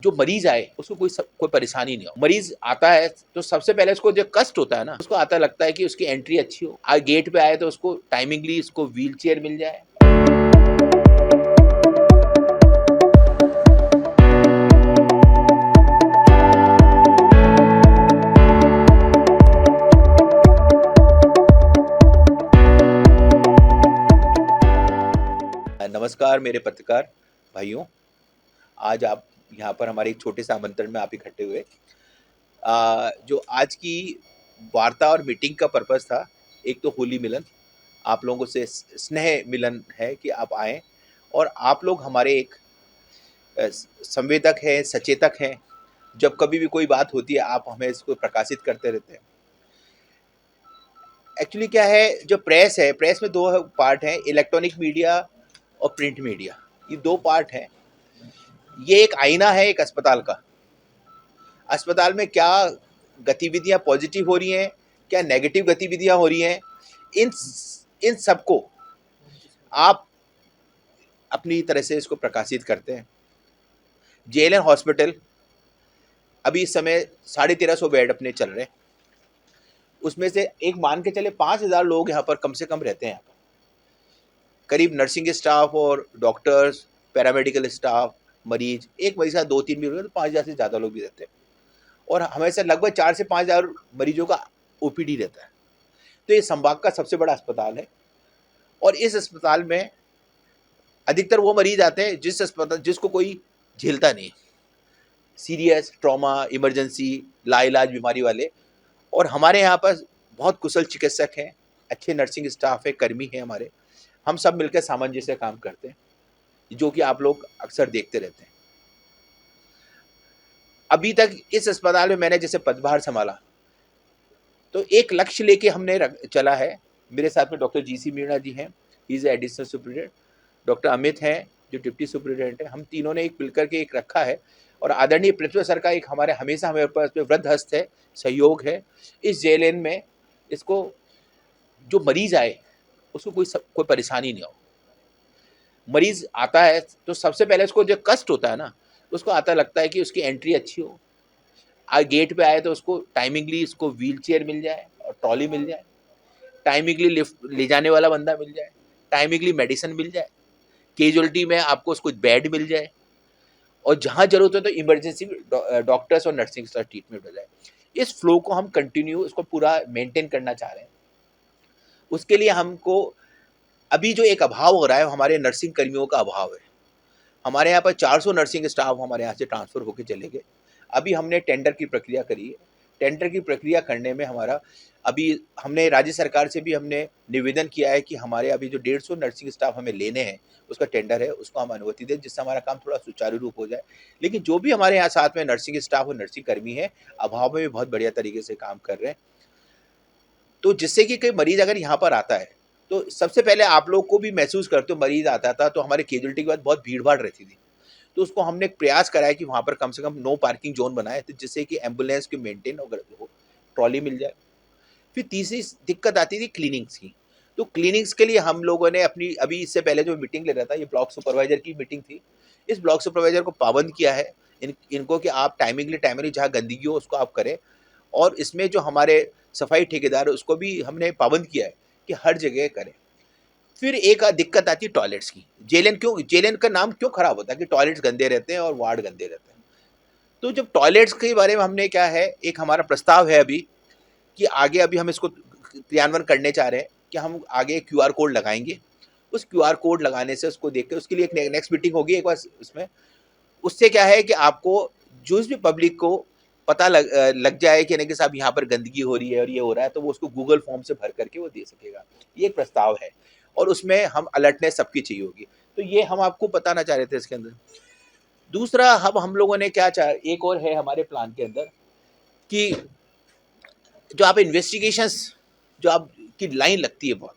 जो मरीज आए उसको कोई परेशानी नहीं हो। मरीज आता है तो सबसे पहले उसको जो कष्ट होता है ना, उसको आता लगता है कि उसकी एंट्री अच्छी हो, गेट पे आए तो उसको टाइमिंगली उसको व्हील चेयर मिल जाए। नमस्कार मेरे पत्रकार भाइयों, आज आप यहाँ पर हमारे एक छोटे से आमंत्रण में आप इकट्ठे हुए। जो आज की वार्ता और मीटिंग का पर्पस था, एक तो होली मिलन, आप लोगों से स्नेह मिलन है कि आप आएँ और आप लोग हमारे एक संवेदक हैं, सचेतक हैं। जब कभी भी कोई बात होती है आप हमें इसको प्रकाशित करते रहते हैं। एक्चुअली क्या है, जो प्रेस है, प्रेस में 2 पार्ट हैं, इलेक्ट्रॉनिक मीडिया और प्रिंट मीडिया, ये 2 पार्ट हैं। ये एक आईना है एक अस्पताल का। अस्पताल में क्या गतिविधियां पॉजिटिव हो रही हैं, क्या नेगेटिव गतिविधियां हो रही हैं, इन इन सबको आप अपनी तरह से इसको प्रकाशित करते हैं। जेएलएन हॉस्पिटल अभी इस समय 1350 बेड अपने चल रहे हैं। उसमें से एक मान के चले 5000 लोग यहाँ पर कम से कम रहते हैं। यहाँ पर करीब नर्सिंग स्टाफ और डॉक्टर्स, पैरामेडिकल स्टाफ, मरीज, एक मरीज का 2-3 भी होंगे तो 5000 से ज़्यादा लोग भी रहते हैं और हमेशा लगभग 4 से 5000 मरीजों का ओपीडी रहता है। तो ये संभाग का सबसे बड़ा अस्पताल है और इस अस्पताल में अधिकतर वो मरीज आते हैं जिसको कोई झेलता नहीं, सीरियस ट्रॉमा, इमरजेंसी, लाइलाज बीमारी वाले। और हमारे यहाँ पर बहुत कुशल चिकित्सक हैं, अच्छे नर्सिंग स्टाफ है, कर्मी हैं हमारे। हम सब मिलकर सामंजस्य से काम करते हैं, जो कि आप लोग अक्सर देखते रहते हैं। अभी तक इस अस्पताल में मैंने जैसे पदभार संभाला तो एक लक्ष्य लेके हमने चला है। मेरे साथ में डॉक्टर जीसी मीणा जी हैं, he is additional superintendent, doctor Amit हैं जो डिप्टी सुपरिटेंडेंट है। हम तीनों ने एक मिलकर के एक रखा है और आदरणीय प्रिंसिपल सर का एक हमेशा हमारे पास में वृद्ध हस्त है, सहयोग है। इस जेएलएन में इसको जो मरीज आए उसको कोई परेशानी नहीं हो। मरीज आता है तो सबसे पहले उसको जो कष्ट होता है ना, उसको आता लगता है कि उसकी एंट्री अच्छी हो, गेट पे आए तो उसको टाइमिंगली उसको व्हील चेयर मिल जाए और ट्रॉली मिल जाए, टाइमिंगली लिफ्ट ले जाने वाला बंदा मिल जाए, टाइमिंगली मेडिसिन मिल जाए, कैजुअलिटी में आपको उसको बेड मिल जाए और जहाँ जरूरत हो तो इमरजेंसी डॉक्टर्स और नर्सिंग स्टाफ ट्रीटमेंट हो जाए। इस फ्लो को हम कंटिन्यू इसको पूरा मेंटेन करना चाह रहे हैं। उसके लिए हमको अभी जो एक अभाव हो रहा है, हमारे नर्सिंग कर्मियों का अभाव है। हमारे यहाँ पर 400 नर्सिंग स्टाफ हमारे यहाँ से ट्रांसफ़र होकर चले गए। अभी हमने टेंडर की प्रक्रिया करी है। टेंडर की प्रक्रिया करने में हमारा अभी हमने राज्य सरकार से भी हमने निवेदन किया है कि हमारे अभी जो 150 नर्सिंग स्टाफ हमें लेने हैं, उसका टेंडर है, उसको हम अनुमति दें, जिससे हमारा काम थोड़ा सुचारू रूप हो जाए। लेकिन जो भी हमारे यहाँ साथ में नर्सिंग स्टाफ और नर्सिंग कर्मी हैं, अभाव में भी बहुत बढ़िया तरीके से काम कर रहे हैं। तो जिससे कि कोई मरीज़ अगर यहाँ पर आता है, तो सबसे पहले आप लोग को भी महसूस करते हो, मरीज़ आता था तो हमारे कैजुअलिटी के बाद बहुत भीड़-भाड़ रहती थी। तो उसको हमने एक प्रयास करा है कि वहाँ पर कम से कम नो पार्किंग ज़ोन बनाए, तो जिससे कि एम्बुलेंस की मेंटेन अगर हो, ट्रॉली मिल जाए। फिर तीसरी दिक्कत आती थी क्लीनिंग्स की। तो क्लीनिंग्स के लिए हम लोगों ने अपनी अभी इससे पहले जो मीटिंग ले रहा था, ये ब्लॉक सुपरवाइज़र की मीटिंग थी। इस ब्लॉक सुपरवाइज़र को पाबंद किया है इनको कि आप टाइमिंगली जहाँ गंदगी हो उसको आप करें और इसमें जो हमारे सफाई ठेकेदार है उसको भी हमने पाबंद किया है कि हर जगह करें। फिर एक दिक्कत आती है टॉयलेट्स की। जेएलएन का नाम क्यों खराब होता है कि टॉयलेट्स गंदे रहते हैं और वार्ड गंदे रहते हैं। तो जब टॉयलेट्स के बारे में हमने क्या है, एक हमारा प्रस्ताव है अभी कि आगे अभी हम इसको क्रियान्वयन करने चाह रहे हैं कि हम आगे क्यूआर कोड लगाएंगे। उस क्यूआर कोड लगाने से उसको देख के उसके लिए एक नेक्स्ट मीटिंग होगी एक बार उसमें। उससे क्या है कि आपको जो भी पब्लिक को पता लग जाए कि नहीं कि साहब यहाँ पर गंदगी हो रही है और ये हो रहा है, तो वो उसको गूगल फॉर्म से भर करके वो दे सकेगा। ये एक प्रस्ताव है और उसमें हम अलर्टनेस सबकी चाहिए होगी। तो ये हम आपको बताना चाह रहे थे इसके अंदर। दूसरा हम लोगों ने क्या चाह, एक और है हमारे प्लान के अंदर कि जो आप इन्वेस्टिगेशंस जो आप की लाइन लगती है बहुत,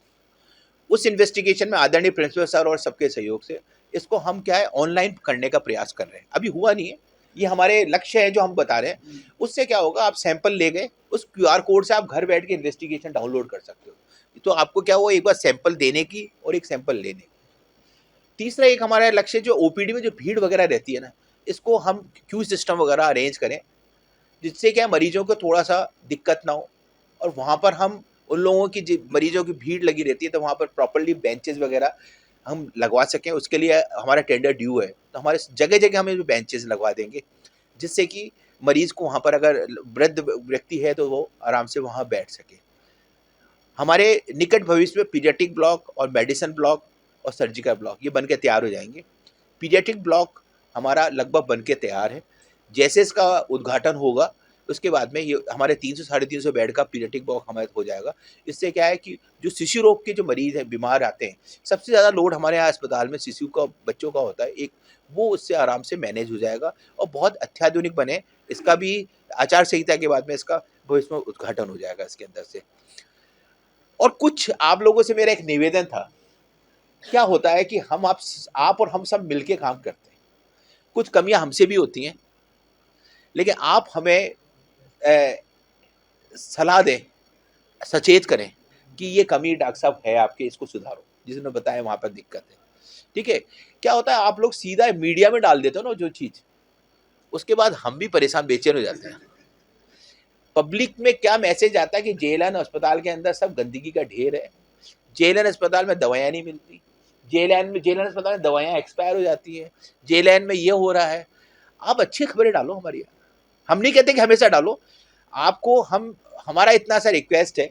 उस इन्वेस्टिगेशन में आदरणीय प्रिंसिपल सर और सबके सहयोग से इसको हम क्या है ऑनलाइन करने का प्रयास कर रहे हैं। अभी हुआ नहीं है, ये हमारे लक्ष्य है जो हम बता रहे हैं। उससे क्या होगा, आप सैंपल ले गए, उस क्यूआर कोड से आप घर बैठ के इन्वेस्टिगेशन डाउनलोड कर सकते हो। तो आपको क्या हुआ, एक बार सैंपल देने की और एक सैंपल लेने की। तीसरा एक हमारा लक्ष्य जो ओपीडी में जो भीड़ वगैरह रहती है ना, इसको हम क्यू सिस्टम वगैरह अरेंज करें, जिससे क्या मरीजों को थोड़ा सा दिक्कत ना हो, और वहाँ पर हम उन लोगों की मरीजों की भीड़ लगी रहती है तो वहाँ पर प्रॉपरली बेंचेस वगैरह हम लगवा सकें। उसके लिए हमारा टेंडर ड्यू है, तो हमारे जगह जगह हम बेंचेस लगवा देंगे, जिससे कि मरीज को वहाँ पर अगर वृद्ध व्यक्ति है तो वो आराम से वहाँ बैठ सके। हमारे निकट भविष्य में पीडियाट्रिक ब्लॉक और मेडिसिन ब्लॉक और सर्जिकल ब्लॉक ये बन के तैयार हो जाएंगे। पीडियाट्रिक ब्लॉक हमारा लगभग बन के तैयार है। जैसे इसका उद्घाटन होगा उसके बाद में ये हमारे 300 साढ़े 300 बेड का पीडियाट्रिक ब्लॉक हमारे हो जाएगा। इससे क्या है कि जो शिशु रोग के जो मरीज हैं, बीमार आते हैं, सबसे ज़्यादा लोड हमारे यहाँ अस्पताल में शिशु का बच्चों का होता है, एक वो उससे आराम से मैनेज हो जाएगा और बहुत अत्याधुनिक बने। इसका भी आचार संहिता के बाद में इसका भविष्य में उद्घाटन हो जाएगा इसके अंदर से। और कुछ आप लोगों से मेरा एक निवेदन था, क्या होता है कि आप और हम सब मिलके काम करते हैं, कुछ कमियां हमसे भी होती हैं, लेकिन आप हमें सलाह दें, सचेत करें कि ये कमी डॉक्टर साहब है आपके, इसको सुधारो, जिसने बताया वहाँ पर दिक्कत है। ठीक है, क्या होता है आप लोग सीधा मीडिया में डाल देते हो ना जो चीज़, उसके बाद हम भी परेशान बेचैन हो जाते हैं। पब्लिक में क्या मैसेज आता है कि जेएलएन अस्पताल के अंदर सब गंदगी का ढेर है, जेएलएन अस्पताल में दवाइयाँ नहीं मिलती, जेएलएन अस्पताल में दवाइयाँ एक्सपायर हो जाती है, जेएलएन में ये हो रहा है। आप अच्छी खबरें डालो हमारी यहाँ, हम नहीं कहते कि हमेशा डालो, आपको हमारा इतना सा रिक्वेस्ट है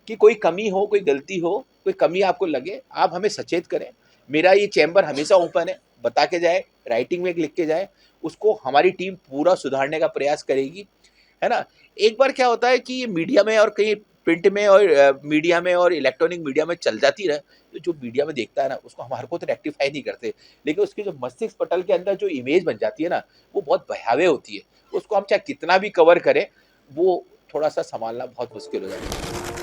कि कोई कमी हो, कोई गलती हो, कोई कमी आपको लगे, आप हमें सचेत करें। मेरा ये चैम्बर हमेशा ओपन है, बता के जाए, राइटिंग में लिख के जाए, उसको हमारी टीम पूरा सुधारने का प्रयास करेगी, है ना। एक बार क्या होता है कि ये मीडिया में और कहीं प्रिंट में और मीडिया में और इलेक्ट्रॉनिक मीडिया में चल जाती रहे, तो जो मीडिया में देखता है ना उसको हमारे को तो रेक्टिफाई नहीं करते, लेकिन उसके जो मस्तिष्क पटल के अंदर जो इमेज बन जाती है ना, वो बहुत भयावह होती है। उसको हम चाहे कितना भी कवर करें, वो थोड़ा सा संभालना बहुत मुश्किल हो जाता है।